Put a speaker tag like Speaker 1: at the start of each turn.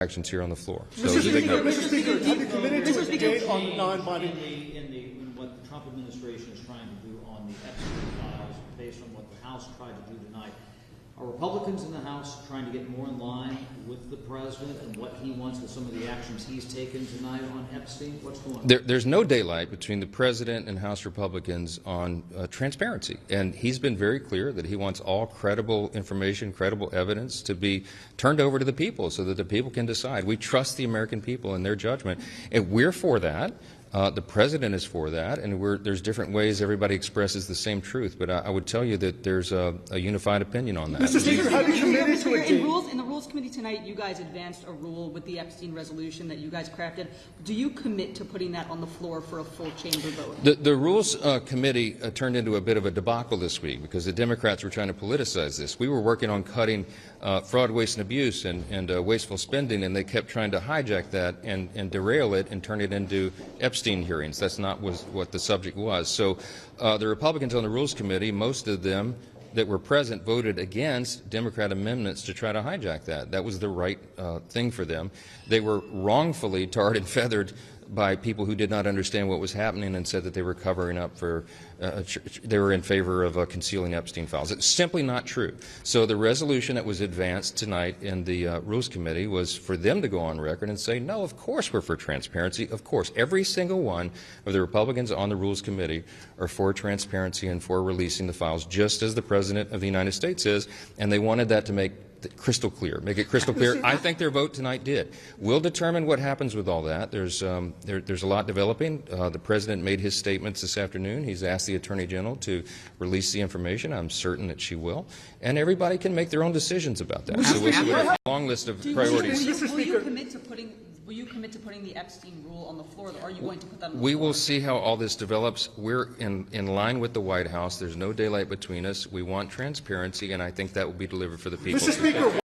Speaker 1: actions here on the floor.
Speaker 2: Mr. Speaker, have you committed to a date on the non-binding?
Speaker 3: In what the Trump administration is trying to do on the Epstein Files, based on what the House tried to do tonight, are Republicans in the House trying to get more in line with the president and what he wants with some of the actions he's taken tonight on Epstein? What's going on?
Speaker 1: There's no daylight between the president and House Republicans on transparency, and he's been very clear that he wants all credible information, credible evidence to be turned over to the people so that the people can decide. We trust the American people in their judgment, and we're for that. The president is for that, and there's different ways everybody expresses the same truth. But I would tell you that there's a unified opinion on that.
Speaker 2: Mr. Speaker, have you committed to a date?
Speaker 4: In the Rules Committee tonight, you guys advanced a rule with the Epstein resolution that you guys crafted. Do you commit to putting that on the floor for a full chamber vote?
Speaker 1: The Rules Committee turned into a bit of a debacle this week because the Democrats were trying to politicize this. We were working on cutting fraud, waste, and abuse and wasteful spending, and they kept trying to hijack that and derail it and turn it into Epstein hearings. That's not what the subject was. So the Republicans on the Rules Committee, most of them that were present, voted against Democrat amendments to try to hijack that. That was the right thing for them. They were wrongfully tarred and feathered by people who did not understand what was happening and said that they were covering up for, they were in favor of concealing Epstein files. It's simply not true. So the resolution that was advanced tonight in the Rules Committee was for them to go on record and say, no, of course we're for transparency. Of course, every single one of the Republicans on the Rules Committee are for transparency and for releasing the files, just as the President of the United States is, and they wanted that to make crystal clear, make it crystal clear. I think their vote tonight did. We'll determine what happens with all that. There's a lot developing. The President made his statements this afternoon. He's asked the Attorney General to release the information. I'm certain that she will. And everybody can make their own decisions about that. So we have a long list of priorities.
Speaker 4: Will you commit to putting the Epstein rule on the floor, or are you going to put that on the floor?
Speaker 1: We will see how all this develops. We're in line with the White House. There's no daylight between us. We want transparency, and I think that will be delivered for the people.
Speaker 2: Mr. Speaker,